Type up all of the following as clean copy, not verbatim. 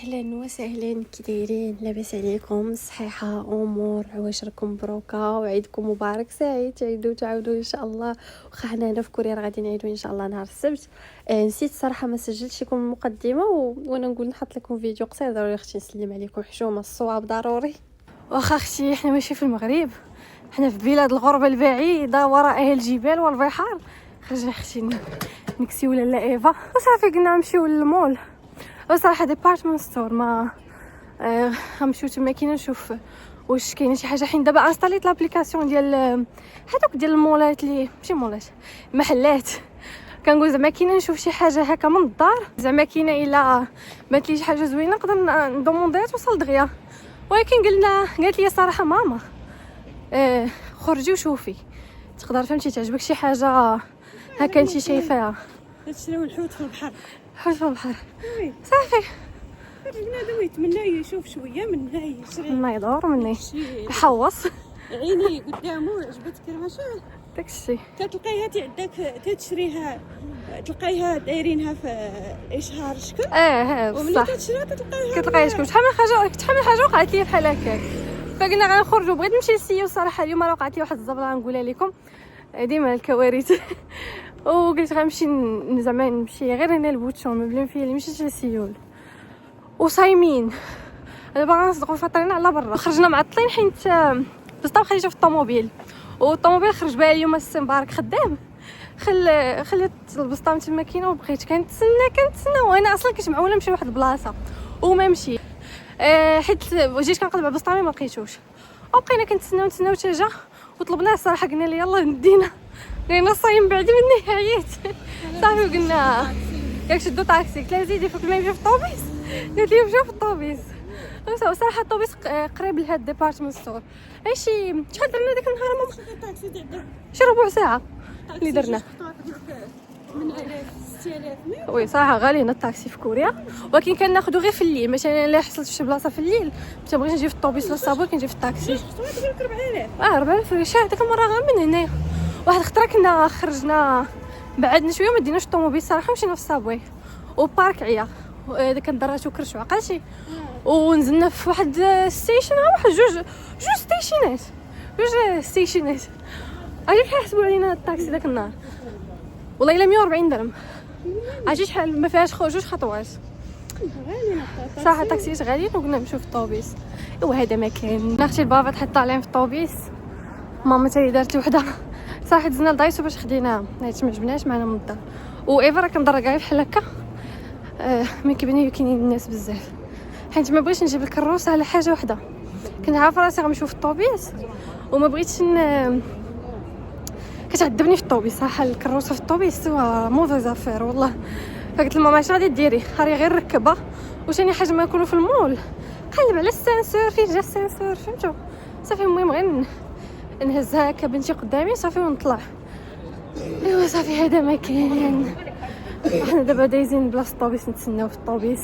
اهلا وسهلا، كي دايرين؟ لاباس عليكم؟ صحيحه امور؟ واش راكم مبروكه وعيدكم مبارك سعيد، تعيدوا تعاودوا ان شاء الله. واخا حنا هنا في كوريا غادي نعيدوا ان شاء الله نهار السبت. نسيت صراحه ما سجلتش لكم المقدمه وانا نقول نحط لكم فيديو قصير. ضروري اختي نسلم عليكم، حشومه الصواب ضروري. واخا اختي حنا ماشي في المغرب، حنا في بلاد الغربه البعيده وراءها الجبال والبحار. خرجنا اختي نكسيو لاله ايفا وصافي قلنا نمشيو للمول. وصراحه ديبارتمنت ستور ما غنمشيو تما كاين نشوف واش كاينه شي حاجه. حين دابا انستاليت لابليكاسيون ديال هذوك ديال المولات اللي ماشي مولات، محلات. كنقول زعما كاينه نشوف شي حاجه هكا من الدار، زعما كاينه الا بانت لي شي حاجه زوينه نقدر ندومونديها توصل دغيا. ولكن قالت لي صراحه ماما خرجي وشوفي، تقدر فهمتي تعجبك شي حاجه هكا انت شايفاها. تشريو الحوت في البحر. حوت في البحر وي صافي. بنادم يتمنى يشوف شويه منها يشري ما يدور مني شي يحوص عيني قدامه عجبتك الرمشه داكشي. كتلقايها عندك تشريها، تلقايها دايرينها في اشهار شكل. وملي بصح كتشريها كتلقاي شكون شحال من حاجه وقعت لي بحال هكاك. فقلنا غنخرجوا، بغيت نمشي للسيو صراحه. اليوم راه وقعت لي واحد الزبله نقولها لكم، ديما الكوارث. وقلت غنمشي زعما نمشي غير هنا البوتشون ما بلا فيا، اللي مشيت للسيول وصايمين. دابا غنصدقوا فاطرين على برا. خرجنا معطلين حيت بزاف خليته في الطوموبيل، والطوموبيل خرج بها اليوم السي مبارك خدام. خليت البسطام تما كاينه وبقيت كنتسنى وانا اصلا كنت معوله نمشي لواحد البلاصه وما مشي. حيت جيت كنقلب على بسطامي ما لقيتوش، وبقينا كنتسناو حتى جا وطلبناه الصراحه. قلنا لي يلاه ندينا، لقينا صايم بعد مني عييت. صافي قلنا ياك شدو طاكسي. قلت لها زيدي فوق ما يمشي في الطوبيس، قالت لي مشيو في الطوبيس. صراحه الطوبيس قريب لهاد ديبارتمنت ستور. شي شحال درنا داك النهار ماما؟ الطاكسي ديال شي ربع ساعه اللي درنا. 8000 6000 وي صراحه غالي هنا الطاكسي في كوريا، ولكن كناخذو غير في الليل. مثلا الا حصلت في شي بلاصه في الليل تبغيت نجي في الطوبيس ولا الصابور كنجي في الطاكسي. تقول لك 4000. 4000 ريال ديك المره غير من هنايا. واحد الخطره كنا خرجنا بعدنا شويه ما ديناش الطوموبيل صراحه، مشينا في الصابوي وبارك عيا داك الدراج وكرش وعقلتي، ونزلنا في واحد ستيشن. واحد جوج ستيشنات. عرفتي شحال حسبوا علينا الطاكسي داك النهار؟ والله الا 140 درهم. عرفتي شحال ما فيهاش جوج خطوات. صراحه الطاكسيات غاليين وقلنا نمشيو في الطوبيس. ايوا هذا مكان. اختي البابا تحط عليهم في الطوبيس، ماما تاهي دارت وحده. صراحه دزنا لدايسو باش خديناها، حيت ما عجبناش معنا من الدار. وايفا راه كنضركاي بحال هكا. ملي كيبانوا كاينين الناس بزاف، حيت ما بغيتش نجيب الكروسه على حاجه وحده. كنت عارفه راسي غنمشيو في الطوبيس وما بغيتش كتعذبني في الطوبيس. صراحه الكروسه في الطوبيس هو موفيز افير والله. فقلت لماما اش غادي ديري؟ خاري غير ركبه. وثاني حاجه ما نكونوا في المول قلب على السانسور، فين جا السانسور فهمتوا؟ صافي المهم غير نهزها هكا بنتي قدامي صافي ونطلع. ايوا صافي هذا مكان. حنا دابا دايزين بلاصه الطوبيس نتسناو في الطوبيس.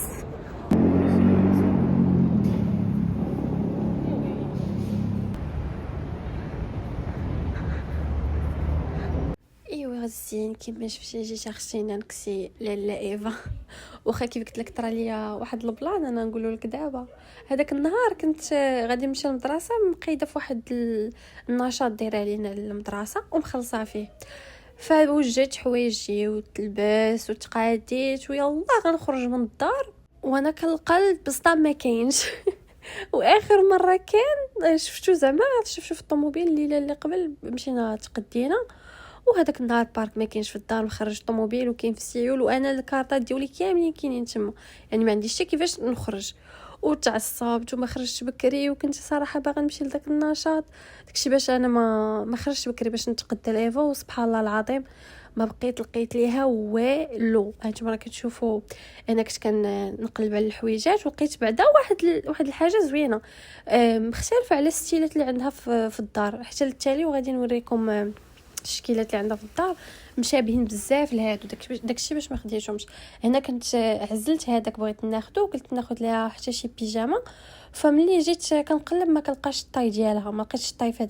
ايوا زين كيما شفتي جيت اختينا نكسي لاله ايفا. واخا كيف قلت لك طرا ليا واحد البلان انا نقول لك دابا. هذاك النهار كنت غادي نمشي للمدرسه، مقيده في واحد النشاط دايره علينا المدرسه ومخلصه فيه. فوجدت حوايجي وتلبس وتقاديت ويلا غنخرج من الدار وانا كنلقى البسطام ما كاينش. واخر مره كان شفتو زعما شفتو في الطوموبيل الليله اللي قبل مشينا تقدينا. وهذاك النهار بارك ما كاينش في الدار، مخرج الطوموبيل وكاين في السيول وانا الكارطات ديالي كاملين كاينين تما، يعني ما عنديش حتى كيفاش نخرج. وتعصبت وما خرجتش بكري، وكنت صراحه باغا نمشي لذاك النشاط داكشي باش انا ما خرجتش بكري باش نتقدى ليفا. وسبحان الله العظيم ما بقيت لقيت ليها والو. هانتوما راه كتشوفوا انا كنت كنقلب على الحويجات ولقيت بعدا واحد الحاجه زوينه مختلفه على الستيلات اللي عندها في الدار حتى للتالي. وغادي نوريكم الشكيلات اللي عندها في الدار مشابهين بزاف لهادو. داكشي باش ما خديتهمش. هنا كنت عزلت هذاك بغيت ناخذو، قلت ناخذ لها حتى شي بيجامه. فملي جيت كنقلب ما كنلقاش الطاي ديالها، ما لقيتش الطاي في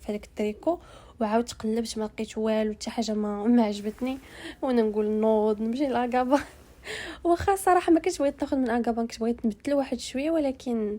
هذاك التريكو. وعاودت قلبت ما لقيت والو، حتى حاجه ما عجبتني. وانا نقول نوض نمشي لاكابا واخا صراحه ما كنتش بغيت ناخذ من اغابان، كنت بغيت نبدل واحد شويه، ولكن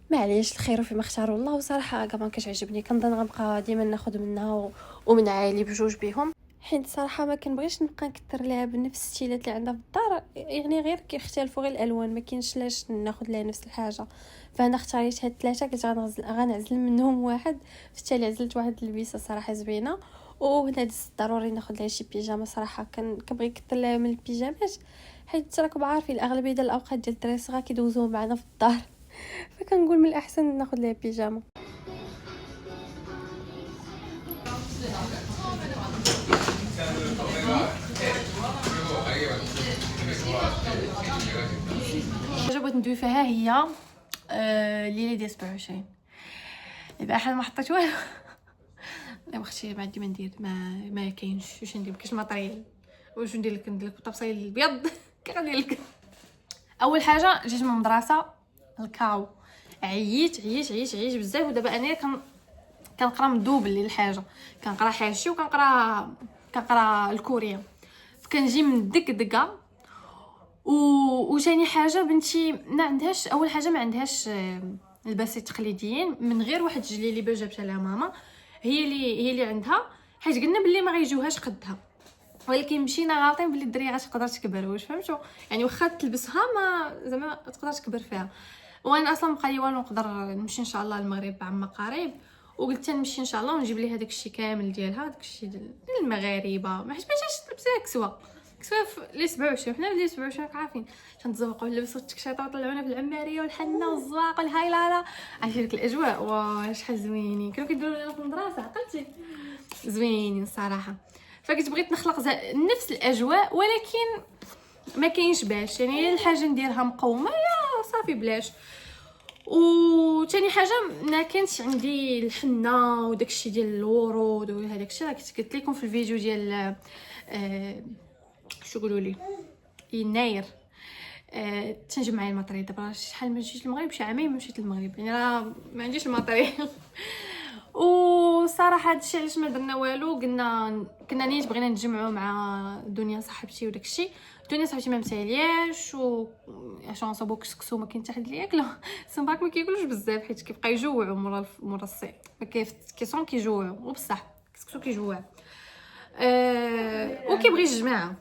معليش الخير فيما اختار الله. وصراحه اغابان كتعجبني، كنظن غنبقى ديما ناخذ منها ومن عائلي بجوج بهم، حيت صراحه ما كنبغيش نبقى نكثر لها بنفس الستيلات اللي عندها في الدار، يعني غير كيختلفوا غير الالوان، ما كاينش لاش ناخذ لها نفس الحاجه. فانا اختاريت هاد الثلاثه، كنت غنعزل منهم واحد، في التالي عزلت واحد اللبسه صراحه زوينه. وهنا ضروري ناخذ لها شي بيجامه، صراحه كنبغي نكثر لها من البيجامات، حيت راكم عارفين الاغلبيه ديال الاوقات ديال الدراري الصغار كيدوزوهم معنا في الدار، فكنقول من الاحسن ناخذ لها بيجامه. حاجه بغيت ندوي فيها هي الليله ديال 27. دابا حنا ما حطيت والو. لا اختي ما عندي ما ندير، ما كاينش واش ندير، كاش الماتريال، واش ندير لك الطبسيل الابيض. كندير لك اول حاجه جيت من المدرسه الكاو، عييت بزاف. ودابا انا كنقرا مدوبل للحاجه، كنقرا حاشي وكنقرا الكوريه، فكنجي من دقه. وثاني حاجه بنتي ما عندهاش، اول حاجه ما عندهاش الباسي التقليديين، من غير واحد الجليبه جابتها لها ماما، هي اللي عندها، حيت قلنا بلي ما غيجيوهاش قدها، ولكن مشينا غالطين بلي الدريه غتقدر تكبر، واش فهمتوا يعني، واخا تلبسها ما زعما تقدر تكبر فيها. وانا اصلا بقى لي والو نقدر نمشي ان شاء الله للمغرب عما قريب، وقلت نمشي ان شاء الله ونجيب لي هذاك الشيء كامل ديالها، داك الشيء ديال المغاربه، ما حيتش تلبسها كسوه في لي 27. حنا لي 27 عارفين تنتزوقوا نلبسوا التكشيطه وطلعونا في العماريه والحنه والزواق والهايلاله، عرفتي ديك الاجواء وشحال زوينين كانوا كيديروا لنا في المدرسه، عقلتي زوينين الصراحه. فكنت بغيت نخلق نفس الاجواء، ولكن ما كاينش باش، يعني الحاجه نديرها مقومه يا صافي بلاش. وثاني حاجه ما كانش عندي الحنه وداكشي ديال الورود وهذاك الشيء، راه كنت قلت لكم في الفيديو ديال شو يقولوا لي يناير. تنجمع الماتريال دابا شحال ما جيت المغرب، شي عامين ما مشيت المغرب، يعني راه ما عنديش الماتريال. وصراحه هادشي علاش ما درنا والو، كنا نيت بغينا نتجمعوا مع دنيا صاحبتي وداكشي. دنيا صاحبتي ما مسالياش، و عشان نصاوبو كسكسو ما كاين حتى حد اللي ياكلو. سمباك ما كياكلوش بزاف حيت كيبقى يجوعوا مورا الصيف، كيصون كيجوعوا، وبصح كسكسو كيجوع. وكيبغي الجماعه.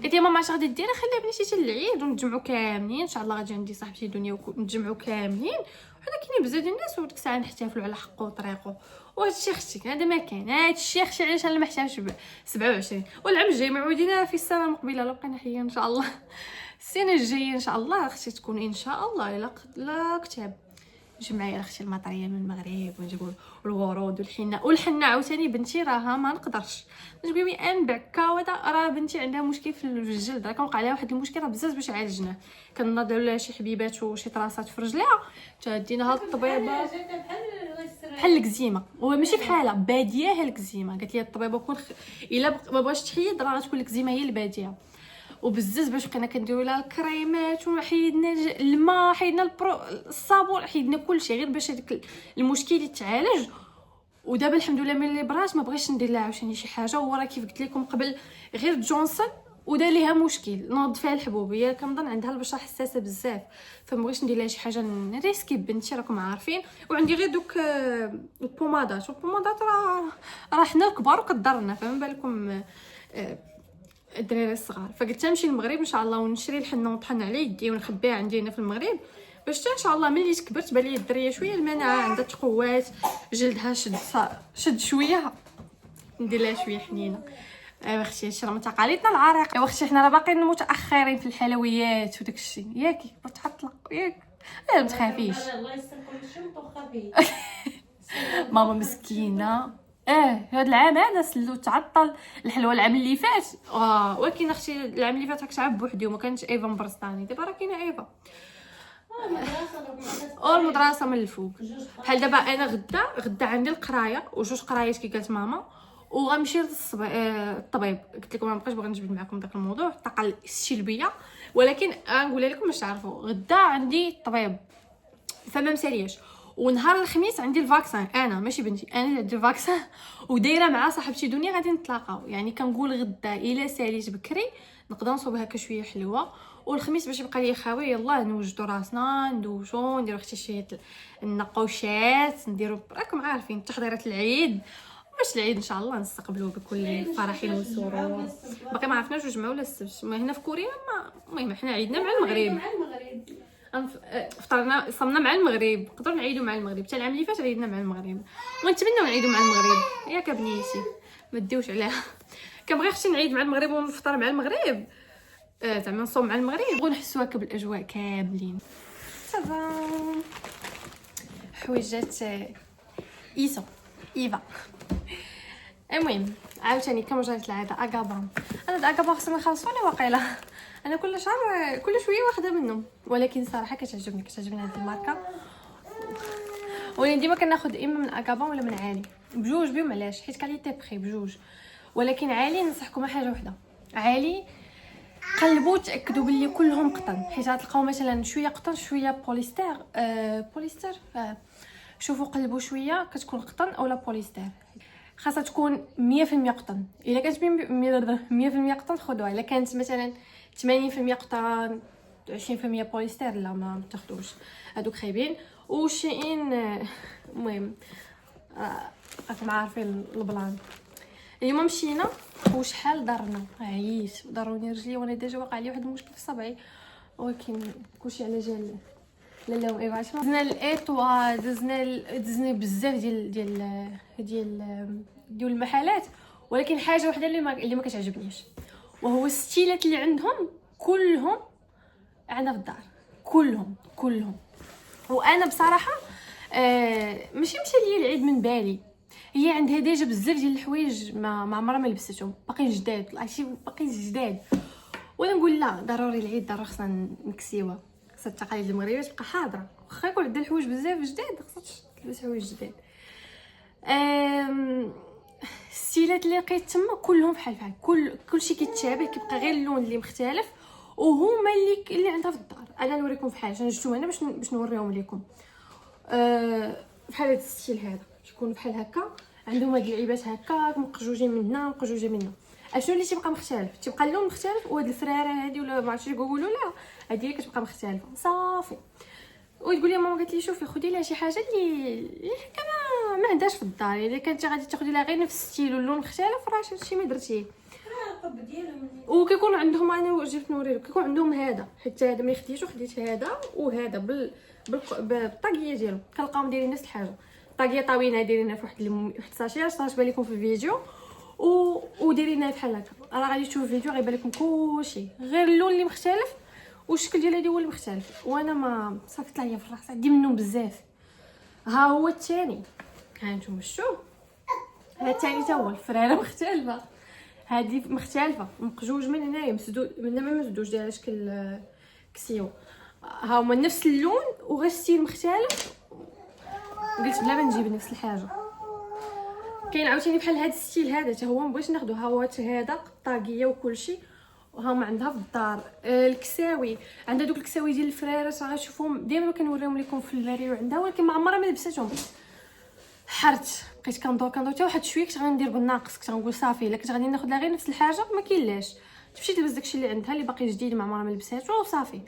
قلت يا ماما اش غادي ديري، خليها بنتي حتى العيد ونتجمعوا كاملين ان شاء الله. غادي عندي صاحبتي دنيا ونتجمعوا كاملين، حنا كاينين بزاف ديال الناس، وديك الساعه نحتفلوا على حقه وطريقه. وهادشي اختي هذا ما كاين، هادشي اختي علاش انا ما محتاجش 27. والعام الجاي موعودين في السنه المقبله لو بقينا حيين ان شاء الله. السنه الجايه ان شاء الله اختي تكون ان شاء الله لا كتاب جمعي اختي الماتريال من المغرب، ونجيبوا الورود والحنه عاوتاني بنتي راها ما نقدرش نجيبي انبع كاوده، راه بنتي عندها مشكل في الجلد، راه كنوقع عليها واحد المشكل راه بزاف باش عالجناه، كنضروا لها شي حبيبات وشي طراسات في رجليها، تدينا هاد الطبيبه بحال الكزيمه، وماشي بحالها باديه الكزيمه. قالت لي الطبيبه كون الا ما بغاش تحيد راه غتكون الكزيمه هي الباديه. وبزاف باش بقينا كنديروا لها الكريمات، وحيدنا الماء، حيدنا الصابون، حيدنا كلشي غير باش هذاك المشكل يتعالج. ودابا الحمد لله ملي برات ما بغيتش ندير لها عاوتاني شي حاجه، وراه كيف قلت لكم قبل غير جونسون ودار ليها مشكل نوض فيها الحبوب، هي كنظن عندها البشره حساسه بزاف، فما بغيتش ندير لها شي حاجه نريسكي بنتي راكم عارفين. وعندي غير دوك البومادات، والبومادات راه حنا الكبار وكضرنا، فما بالكم الدراري الصغار. فقلت نمشي للمغرب ان شاء الله ونشري الحنه ونطحن على يدي ونخبيها عندي هنا في المغرب، باش ان شاء الله ملي كبرت بالي الدريه شويه المناعه عندها تقوات، جلدها شد شويه، ندير لها شويه حنينه. ايوا اختي هادشي راه من تقاليدنا العريقه. ايوا اختي حنا راه باقيين متاخرين في الحلويات وداك الشيء، ياكي بتعطلق ياك. لا ما تخافيش الله يستر كل شيء وخفي. ماما مسكينه. هاد العام هذا سلو تعطل الحلوه العام اللي فات. ولكن اختي العام اللي فات راك تعب بوحدي وما كانش ايفا مبرسطاني، دابا راه كاينه ايفا المدرسه من الفوق. بحال دابا انا غدا عندي القرايه وجوج قرايات كي قالت ماما، وغنمشي للطبيب. قلت لكم ما بقيتش باغا نجبد معكم داك الموضوع الطاقه السلبيه، ولكن غنقولها لكم باش تعرفوا غدا عندي الطبيب فما مسالياش. ونهار الخميس عندي الفاكسان، انا ماشي بنتي، انا اللي عندي الفاكسان ودايره مع صاحبتي دنيا غادي نتلاقاو. يعني كنقول غدا الا ساليت بكري نقدر نصوب هكا شويه حلوه، والخميس باش يبقى لي خاوي يلاه نوجدوا راسنا ندوشو نديرو حتى شي النقوشات نديرو راكم عارفين تحضيرات العيد. باش العيد ان شاء الله نستقبلوه بكل فرح وسرور. باقي ما عرفناش الجمعه ولا السبت، ما هنا في كوريا ما المهم حنا عيدنا مع المغرب، فطرنا صمنا مع المغرب، نقدروا نعيدوا مع المغرب. حتى العام اللي فات عيدنا مع المغرب ونتمنوا نعيدوا مع المغرب. ياك بنيتي ما ديوش عليها، كنبغي اختي نعيد مع المغرب ونفطر مع المغرب، زعما نصوم مع المغرب ونحسوا هكا بالاجواء كاملين. صافا حويجات ايفا. المهم عاوتاني كما جات العاده اكابا، انا اكابا خصهم يخلصوني واقيلا. انا كل شهر كل شويه واخده منهم، ولكن صراحه كتعجبني هذه الماركه. وانا ديما كناخذ اما من اكابا ولا من عالي بجوج بهم. علاش؟ حيت كاليتي بخي بجوج. ولكن عالي ننصحكم حاجه وحده، عالي قلبوا تاكدوا باللي كلهم قطن، حيت غتلقاو مثلا شويه قطن شويه بوليستر. بوليستر شوفوا قلبوا شويه كتكون قطن اولا بوليستر. خاصها تكون 100% قطن. الا كانت 100% قطن خذوها، الا كانت مثلا 80% قطن 20% بوليستر لا ما تاخذوش، هذوك خايبين. وشيئين المهم راكم عارفين البلان. اليوم مشينا وشحال ضرنا عييت ضروني رجلي وانا ديجا واقع لي واحد المشكل في صبعي، ولكن كلشي على جال لا ايوا دزنا الايطوا دزنا بزاف ديال المحلات. ولكن حاجه وحده اللي ما كتعجبنيش، وهو الستيلات اللي عندهم كلهم عندنا في الدار كلهم. وانا بصراحه ماشي مشى ليا العيد من بالي، هي عندها ديجا بزاف ديال الحوايج ما عمرها ما لبستهم، باقيين جداد عرفتي باقيين جداد. وانا نقول لا ضروري العيد ضروري خصنا نكسيوها، خصها التقاليد المغربيه تبقى حاضره. واخا يكون عندها الحوايج بزاف جداد خصها تلبس حوايج جداد. الستيلات اللي لقيت تما كلهم بحال كلشي كيتشابه، كيبقى غير اللون اللي مختلف وهما اللي عندها في الدار. انا نوريكم في حاجه جبتهم هنا باش نوريهم لكم. بحال هذا الستيل هذا تيكون بحال هكا، عندهم هاد اللعيبات هكا مقجوجين منها اشنو اللي تيبقى مختلف؟ تيبقى اللون مختلف، وهاد الفراره هادي ولا ما عرفتش يقولوا لا هادي اللي كتبقى مختلفه صافي. وتقول لي ماما قالت لي شوفي خدي لها شي حاجه اللي حكا ما عندهاش في الدار. الا كنتِ غادي تاخدي لها غير نفس الستيل واللون مختلف راه شي ما درتيه. وكيكون عندهم انا جبت نوريكم كيكون عندهم هذا، حيت هذا ما خديتو خديت هذا وهذا بالطاقيه ديالو كنلقاهم دايرين نفس الحاجه. طاقيه طويله دايرينها في واحد الساشي تبان لكم في الفيديو ودايرينها بحال هكا. راه غادي تشوفوا الفيديو غيبان لكم كلشي غير اللون اللي مختلف والشكل ديال هذه هو اللي مختلف. وانا ما صافت ليا في الراس عندي منهم بزاف. ها هو الثاني، ها نتوما شفتوا هذا الثاني تا هو الفراره مختلفه، هذه مختلفه مقجوج من هنايا مسدود من هنا ما مسدوش داير شكل كسيو. ها هما نفس اللون وغير ستيل مختلف. قلت بلا ما نجيب نفس الحاجه. كاين عاوتاني بحال هذا الستيل هذا حتى هو مبغيتش ناخذو، ها هو هذا الطاقيه وكلشي وهما عندها في الدار. الكساوي عندها دوك الكساوي ديال الفرارات راه غتشوفوهم ديما كنوريهم لكم في الفيديو عندها، ولكن ما عمرها ما لبستهم. حرت بقيت كندور حتى واحد شويه كنت غندير بالناقص، كنت غنقول صافي الا كنت غادي ناخذ لها غير نفس الحاجه ما كاينلاش تمشي تلبس داكشي اللي عندها اللي باقي جديد ما عمرها ما لبساتو وصافي.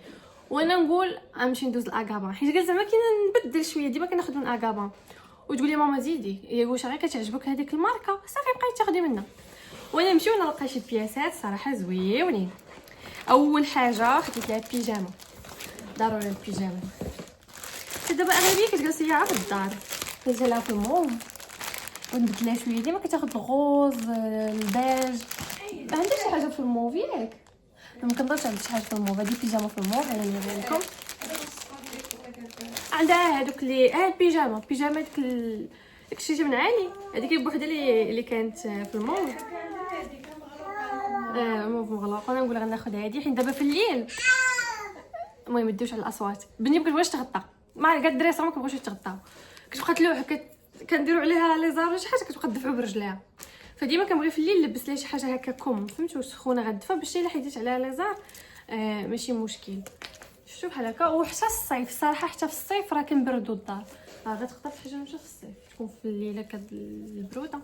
وانا نقول غنمشي ندوز لاكابا حيت قال زعما كاين نبدل شويه ديما كناخذ من اكابا. وتقول لي ماما زيدي هي واش غير كتعجبك هذيك الماركه صافي بقيتي تاخدي منها. وانا نمشيو نلقى شي بياسات صراحه زويونين. اول حاجه خديت لها بيجامه، ضروري البيجامه. دابا اغلبيه كتجلس ليا في الدار خديت لها في الموم ونبدلها شويه ديما كتاخذ الغوز البيج. ما عندهاش شي حاجه في الموف ياك ما كنضرش عندي شي حاجه في الموف. هذه بيجامه في الموف انا نوري لكم. عندها هذوك اللي البيجامه داك الشيء من عالي هذيك بوحده اللي كانت في الموف. موف مغلق. انا نقول غناخذ هذه حيت دابا في الليل المهم ما ديوش على الاصوات. بني بكتبغيش تغطى ما قاد الدريس ما كنبغيش يتغطاو، كتبقى تلوح كنديروا عليها لي زار شي حاجه كتبقى تدفعوا برجليها. فديما كنبغي في الليل نلبس ليها شي حاجه هكا كم فهمتوا سخونه غدفى باش الا حيدت عليها لي زار ماشي مشكل. شفتوا بحال هكا. وحتى الصيف الصراحه حتى في الصيف راه كنبردوا الدار غتختار في حاجه ماشي في الصيف، تكون في الليله كد البروده.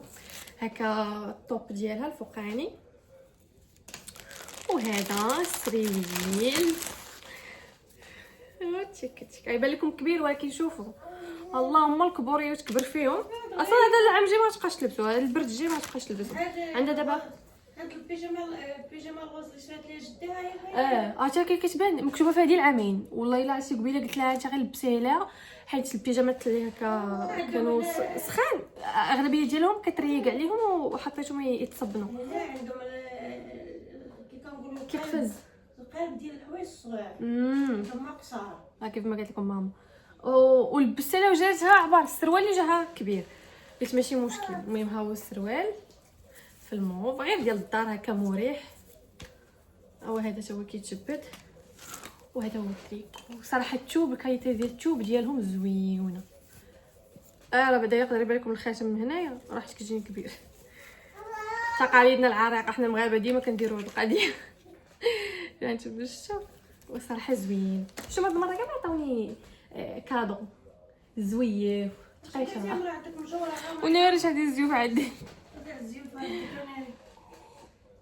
هكا الطوب ديالها الفوقاني، وهذا السريويل تشك تشك. يبان لكم كبير ولكن شوفوا اللهم الكبوريات كبر فيهم. اصلا هذا العام الجاي ما تبقاش تلبسوه، هذا البرد الجاي ما تبقاش تلبسوه. عندها دابا هاد البيجامه الغوز اللي شرات ليها جدها هي حتى كتبان مكتوبه فيها ديال العامين. والله الا عرفتي قبيله قلت لها انت غير لبسيها لها، حيت البيجامات اللي هكا كانوا سخان اغلبيه ديالهم كتريق عليهم وحطيتهم يتصبنوا. لا عندهم كي كنقولوا كيقفز القالب ديال الحوايج الصغار هما قصار كيف ما قالت لكم ماما. ولبست لها وجاتها عبار السروال اللي جاها كبير، قلت ماشي مشكل. المهم ها هو السروال في الموف غير ديال الدار هكا مريح. هذا تا هو كيتجبد، وهذا هو التريكو. صراحه الثوب الكاليتي ديال الثوب ديالهم زويونه. راه بدا يقدر يبان لكم الخاتم من هنايا راه حيت كيجيني كبير. تقاليدنا العريقه حنا المغاربه ديما كنديروا هاد القضيه يعني بالشوف. وصراحه زوين. شو هاد المره كاع عطاوني كادو زويف تقيشه. ونوريش هذه الزيوف عندي الزيوت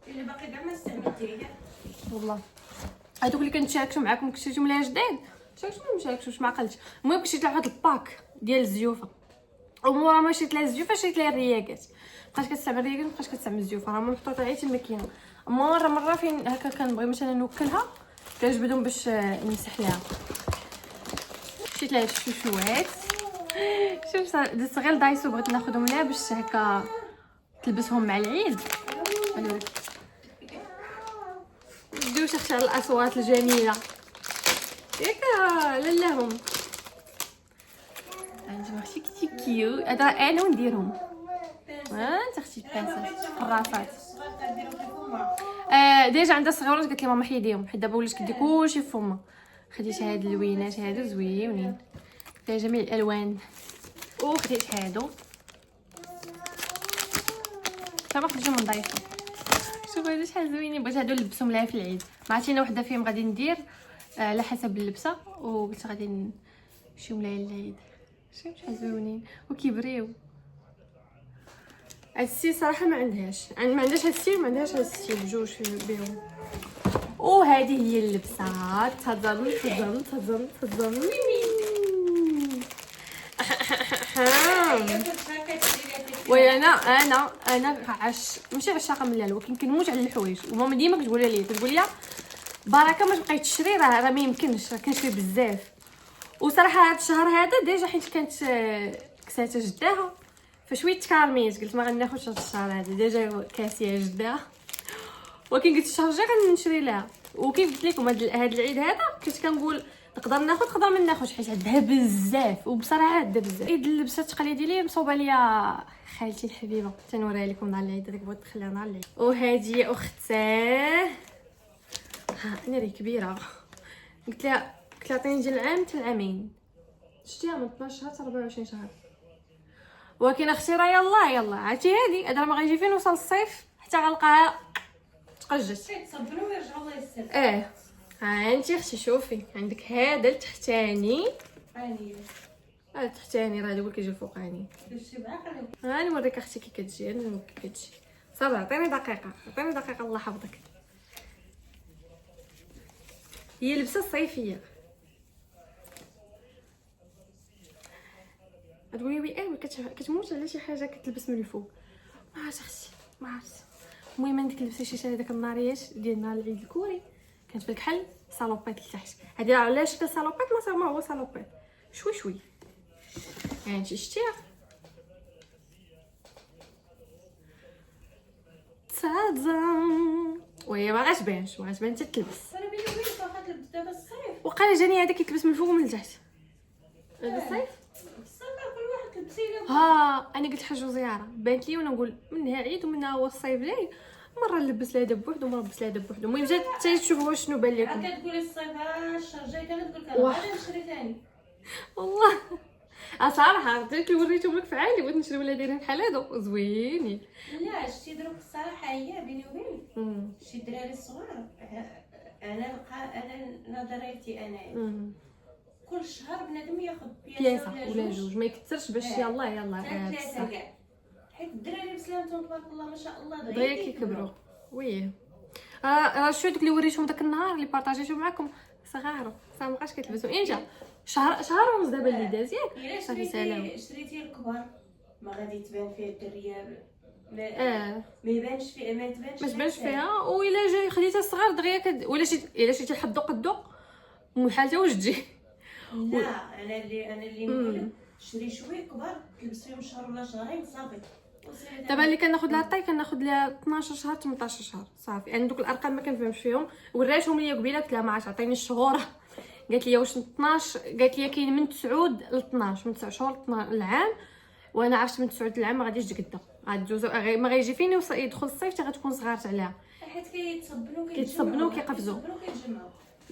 اللي باقي كاع ما استعملتيه والله. هادوك اللي كنتشاركشوا معاكم كشريتهم ليها جداد، شاركتوا ما مشاركتوش ما عقلتش. المهم كشريت لها واحد الباك ديال الزيوفه، ومورا ما شريت لها الزيوفه شريت لها الرياقات. بقات كتستعمل الرياقات مابقاش كتستعمل الزيوفه، راه محطوطه غير في الماكينه. مره فين هكا كنبغي مثلا نوكلها كنجبدهم باش نمسح لها. شريت لها الشوشوات. شوف دزت غير دايسو بغيت ناخذهم لها باش هكا تلبسهم مع العيد. بديو شي الاصوات الجميله ياك لهم. عندي اختي كيو هذا انا ونديرهم. انت اختي باسات قرافات. ديجا عندها صغيرات قالت لي ماما حيديهم حيت دابا ولات كدير كلشي في فمها. خديت هاد اللوينات هادو زوينين فيها جميع الالوان، وخديت هادو صافا خرجوا من ضيفه. شوفوا هادو شحال زوينين، بغيت هادو نلبسهم لها في العيد. ما عرفتي انا وحده فيهم غادي ندير على حسب اللبسه، وقلت غادي نمشيو لها العيد. شوف شحال زوينين وكيبريو. هاد السيل صراحه ما عندهاش هاد السيل وما عندهاش هاد السيل بجوج بيهم. وهذه هي اللبسات. تظن انا ماشي عشاقه من اللالو، ولكن كنموت على الحوايج. وماما ديما كتقول لي بركه ما تبقاي تشري، راه ما يمكنش، راه كنشري بزاف. وصراحه هذا الشهر هذا ديجا حيت كانت كساتها جداها فشويه تكارميت، قلت ما غناخذش هذا الشهر هذا ديجا كاسيه جداها، ولكن قلت الشهر الجاي غنشري لها. وكيف قلت لكم هذا العيد هذا كنت كنقول نقدر ناخذ ما ناخذش حيت عندها بزاف. وبصراحه عندها بزاف. عيد اللبسات التقليديه اللي مصوبه ليا خالتي الحبيبه تنوريها لكم نهار العيد. هذيك بغيت تخليها نهار العيد. وهذه اختاه انا راه كبيره، قلت لها عطيني ديال العام حتى العامين. شتيها من 12 شهر حتى 24 شهر. ولكن اختي راه يلا عرفتي هذه ما غنجي فين نوصل الصيف حتى غنلقاها تقجت. تصبروا ويرجعوا الله يسر. ها انتي اختي شوفي عندك هذا التحتاني. هذا التحتاني راه هو كيجي فوقاني. هاني نوريك اختي كي كتجي. انا نوريك كي كتجي. صافي عطيني دقيقه الله يحفظك. هي لبسه صيفيه. تقولي وي كتموت على شي حاجه كتلبس من الفوق. ما عرفت اختي ما عرفت. المهم عندك اللبسه شي شحال هذاك الناريات ديال نهار العيد الكوري كانت بالكحل صالوبيط لتحت. هذه علاش كان صالوبيط ما هو صالوبيط شوي يعني شتيها تصادم وهي ما غتبانش حتى تلبس. انا بيني وبينك واخا تلبس دابا الصيف وقال جاني هذا كيتلبس من الفوق ومن التحت. هذا الصيف كل واحد تلبسي له. انا قلت حاجه زياره بانت لي وانا نقول منها عيد ومنها هو الصيف جاي، مره نلبس لها دب بوحدو ومره نلبس لها دب بوحدو. المهم جات حتى تشوفوا شنو بان لكم. كتقولي الصيف الشهر الجاي كنقول لك غادي نشري ثاني والله صراحه درت لي وريتهم لك فعالي بغيت نشري ولا دايرين بحال هادو زوينين. لا شتي دروك الصراحه هي بيني وبينك شي دراري الصغار انا نظريتي انايا كل شهر بنادم ياخذ بياسه ولا جوج، ما يكثرش باش يلا ثلاثه كاع، حيت الدراري بسلامتهم تبارك الله ما شاء الله دغيا كيكبروا. وي راه شو داك اللي وريتهم داك النهار اللي بارطاجيتو معكم صغار صافي مابقاش كيتلبسوا انجا شهر ونص دابا اللي داز ياك. صافي سلام. شريتي الكبار ما غادي تبان فيه الدريه ما يبانش فيه، ما تبانش فيها. وإلا جاي خديتها الصغار دغيا ولا الا شتي لحد قدو محالته واش تجي. لا انا اللي نقول شري شويه كبار تلبس فيهم شهر ولا شهرين صافي. دابا اللي كناخذ لها الطاي كناخذ لها 12 شهر 18 شهر صافي. انا دوك الارقام ما كنفهمش فيهم، وريتهم ليا قبيله قلت لها ما عرفتش عطيني الشهور قالت لي واش 12، قالت لي كاين من 9 ل 12 من 9 شهور العام، وانا عرفت من 9 العام ما غاديش تقدا غادوزو ما غيجي فين يدخل الصيف حتى غتكون صغارت عليها حيت كيتصبنوا وكيقفزوا.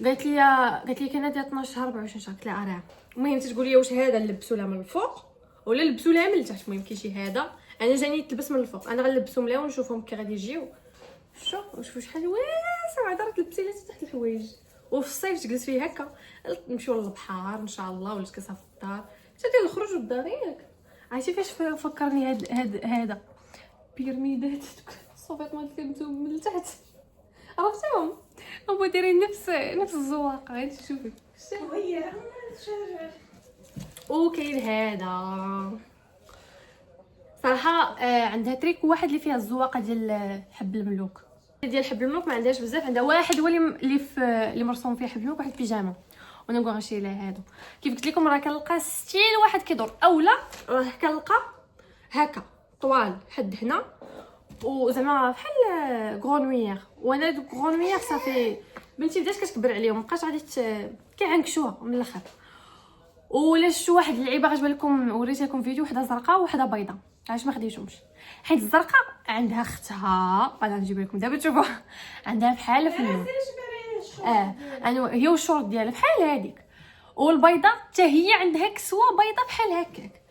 قالت لي كاين ديال 12 شهر 24 شهر. قلت لها راه المهم تقول لي واش هذا نلبسوا لها من الفوق ولا نلبسوا لها من التحت. المهم كاين هذا انا جاني يتلبس من الفوق، انا غنلبسهم لها ونشوفهم كي غادي يجيو. شوفوا شحال واسع عاد راه تلبسي لها تحت الحوايج، وفي الصيف تجلس فيه هكا. نمشيو للبحر ان شاء الله ولا تكسها في الدار حتى ديال الخروج والدار ياك. عرفتي فاش فكرني هذا بيرميدات الصوفيط مال كنتو من التحت عرفتيهم هما دايرين نفس الزواقه. هانتي شوفي وهي وكاين هذا صراحه عندها تريك واحد اللي فيها الزواقه ديال حب الملوك. ديال حب الملوك ما عندهاش بزاف، عندها واحد هو اللي مرسوم فيه حب الملوك، واحد البيجامه. وانا نبغي غنشري لها هادو. كيف قلت لكم راه كنلقى ستيل واحد كيدور، اولا راه كنلقى هكا طوال حد هنا وزعما بحال غرونويير. وانا دوك غرونويير صافي بنتي بدات كتكبر عليهم مابقاش غادي كيعنكشوها من الاخر. ولا شفتوا واحد اللعيبه غتبان لكم، وريت لكم فيديو وحده زرقاء وحده بيضاء، علاش ما خديتهمش؟ حيت الزرقاء عندها اختها انا نجيب لكم دابا تشوفوها عندها بحال في اللون انا هي والشورت ديالها بحال هذيك، والبيضاء حتى هي عندها كسوه بيضاء بحال هكاك.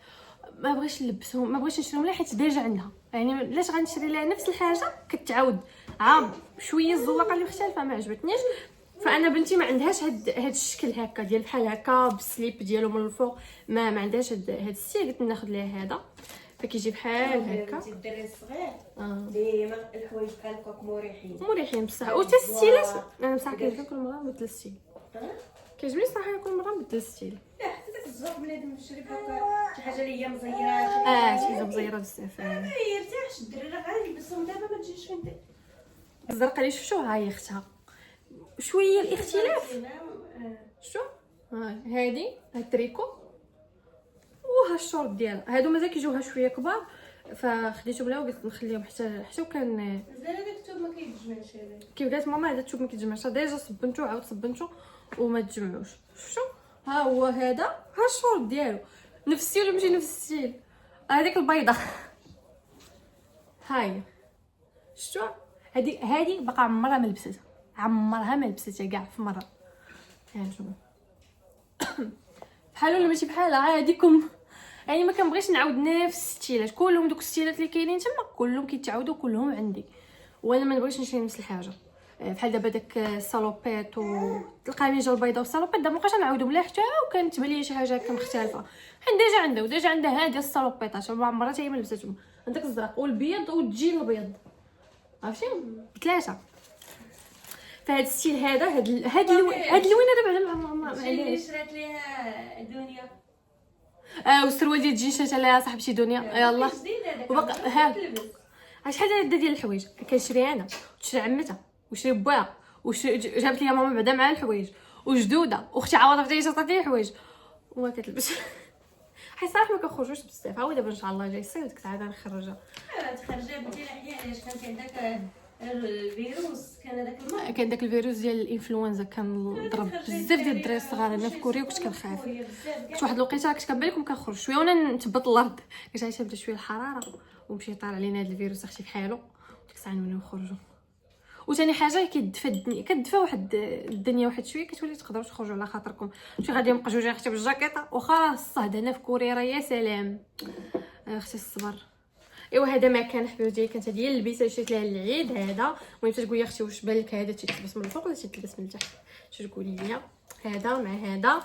ما بغيتش نلبسهم، ما بغيتش نشريهم لها حيت ديجا عندها. يعني علاش غنشري لها نفس الحاجه كتعاود شويه الزواقه اللي مختلفه ما عجبتنيش. فانا بنتي ما عندهاش هاد الشكل هكا ديال بحال هكا بالسليب ديالو من الفوق، ما عندهاش هاد الستيل. قلت ناخذ لها هذا فكيجي بحال هكا. الدراري الصغير ديما الحوايج بحال هكاك مريحين بصح. وتا الستيلات انا بصح كيعجبني كل مره نبدل الستيل، كيعجبني صراحه كل مره نبدل الستيل. لا حتى داك الزوق بنادم يشري هكا شي حاجه اللي هي مزيره شي حاجه مزيره بزاف ما يرتاحش الدراري غادي يلبسهم دابا ما تجيش فين الزرقاء اللي شفتوها هي اختها شويه الاختلاف. شتو هادي التريكو وها الشورت ديالها هادو مازال كيجيوها شويه كبار فخديتهم لها وقلت نخليهم حتى وكان مزال هذاك الثوب ما كيتجمعش. كيف قالت ماما هذا الثوب ما كيتجمعش ديجا صبنتو عاود صبنتو وما تجمعوش. شفتو ها هو هذا ها الشورت ديالو نفس الستيل ماشي نفس الستيل. هذيك البيضه هاي شفتو هذه باقا عمرها ما لبستها كاع في مره. ها شوف بحال ولا ماشي بحال عاديكم. يعني ما كنبغيش نعاود نفس الستيلات كلهم. دوك الستيلات اللي كاينين تما كلهم كيتعاودوا كلهم عندي، وانا ما نبغيش نشري نفس الحاجه. بحال دابا داك الصالوبيط والقميجه البيضاء والصالوبيط دابا مابقاش نعاودهم لا حتى وكانت تبان لي شي حاجه هكا مختلفه. حيت ديجا عندها هاد ديال الصالوبيطات ما عمرها حتى هي ما لبستهم. عندك الزرق والبيض والجين الابيض عرفتي بثلاثه. فهاد الستيل هاد اللون انا بعدا اللي شرات ليها دنيا والسروال ديال الجين شريتها لها صاحبتي دنيا يلاه وبقى ها شحال ديال الحوايج كنشري انا وتشري عمتها وشري باها جابت لي ماما بعدا مع الحوايج وجدوده واختي عوضه حتى هي شرات لي الحوايج وما كتلبس. حيت صراحه ما كنخرجوش بزاف. ها دابا ان شاء الله جاي الصيف ديك الساعه غنخرجها. تخرجي بنتي الاحياء علاش كانت عندك الفيروس كان داك الفيروس ديال الانفلونزا كان ضرب بزاف ديال الدراري الصغار هنا في كوريا وكنت كنخاف. كنت واحد الوقيته كنت كنبان لكم كنخرج شويه وانا نثبط الارض كنت عايشه بدا شويه الحراره ومشي طالع علينا هذا الفيروس اختي بحالو ديك الساعه نوليو نخرجوا. وثاني حاجه كيدفى الدنيا كتدفى واحد الدنيا واحد شويه كتولي تقدروا تخرجوا على خاطركم. شي غادي نبقى جوج اختي بالجاكيطه واخا الصهد هنا في كوريا راه يا سلام اختي الصبر. ايوا هذا ما كان حبيبتي ديالي، كانت هذه اللبسه اللي شريت لها العيد هذا. المهم تقول لي اختي واش بان لك هذا تيتلبس من الفوق ولا تيتلبس من التحت؟ تقولي لي هذا مع هذا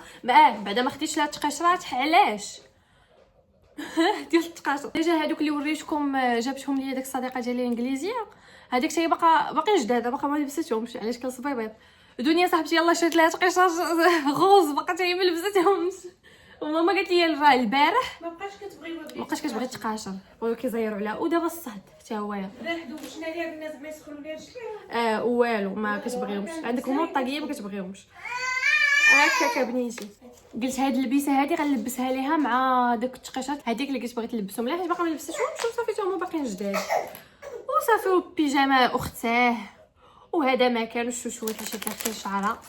بعدا ما خديتش لا تقشرات علاش ديال التقاشر. ديجا هذوك اللي وريتكم جابتهم لي داك الصديقه ديالي الانجليزيه، هذيك حتى هي باقي جداده، باقا ما لبستهمش علاش كنصبيبيض. دنيا صاحبتي يلاه شريت لها تقشر غوز باقا حتى هي ما لبستهمش. وماما قالت لي راه البارح ما بقاش كتبغي تقاشر، بغاو كيزيروا عليها. ودابا الصهد حتى هو البارح دوشنا ليها الناس ما يسخنوا ليها شكون والو ما كتبغيهمش. عندك هما الطاقيه ما كتبغيهمش هكاك بنيتي. قلت هاد اللبسه هادي غنلبسها ليها مع داك التقيشات هذيك اللي كتبغي تلبسهم لها، حيت باقا ما لبستهمش وصافي تا هما باقيين جداد وصافي. وبيجامه اختاه وهذا ما كان الشوشوات اللي شفت لها الشعره،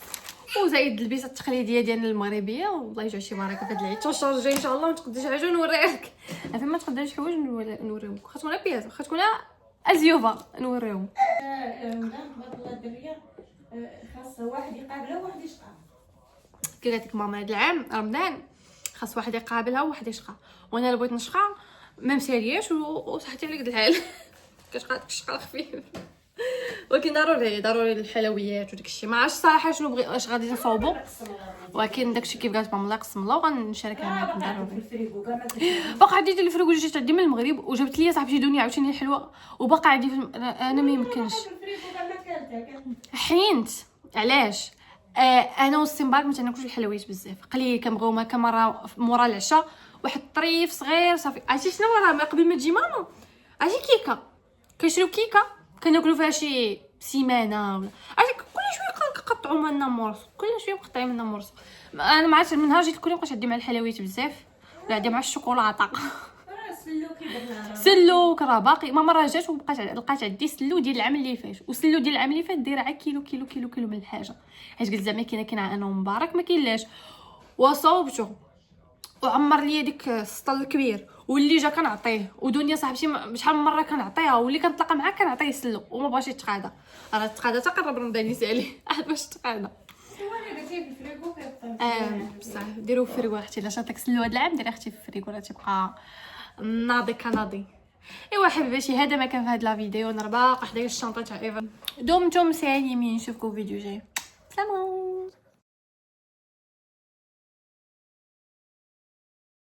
وزايد البسه التقليديه ديالنا المغربيه. والله يجعل شي بركه في هاد العيد تشهر جاي ان شاء الله. ونتقدر شي حاجه نوريها لك، عارفين ما تقدرش حوايج نوريهم لك، خاطر ولا بياس خاطر ولا ازيوفا نوريهم. تبارك الله الدريه خاص واحد يقابلها وواحد يشقى. كي قالت لك ماما هاد العام رمضان خاص واحد يقابلها وواحد يشقى، وانا اللي بغيت نشقى ما مسالياش وصحتي على قد الحال كتشقى داك الشقى الخفيف. ولكن ضروري الحلويات وداك الشيء. ما عرفتش صراحه شنو بغي اش غادي نصاوبوا، ولكن داك الشيء كيف قالت ماما الله يقسم الله وغنشاركها معكم ضروري. باقا عندي الفريكو اللي جيت عندي من المغرب وجبت لي صاحبتي دنيا عاوتاني الحلوه، وباقا عندي انا ما يمكنش حينت علاش. انا والسمبار ما تناكلوش الحلويات بزاف، قليل كنبغيو ما كمره مورا العشاء واحد الطريف صغير صافي. عرفتي شنو راه قبل ما تجي ماما عرفتي كيكه كنشريو كيكه كناكلو فيها شي سيمانه ولا عرفتي كل شويه كنقطعوا منا مرص، كل شويه مقطعين منا مرص. انا ما عرفتش من نهار جيت كل يوم بقيت عندي مع الحلويات بزاف ولا عندي مع الشوكولاته سلو راه باقي. ماما راه جات لقات عندي سلو ديال العام اللي فات، وسلو ديال العام اللي فات دايره على كيلو من الحاجه، حيت قلت زعما كاين انا ومبارك ما كاين لاش. وصوبته وعمر لي ديك السطل الكبير واللي جا كنعطيه. ودنيا صاحبتي شحال من مره كنعطيها واللي كنطلق معاه كنعطيه سلو وما بغاش يتقادا. راه تقادا تقرب رمضان يسالي عاد باش تقادا. بصح ديروا في الفريكو اختي لا شاتك سلو هذا العام ديري اختي في الفريكو راه تبقى ناضي كناضي. ايوا حبيباتي هذا ما كان في هذا لا فيديو. انا باقا حدايا الشنطه تاع ايفا. دمتم سالمين، نشوفكم فيديو جاي. سلام.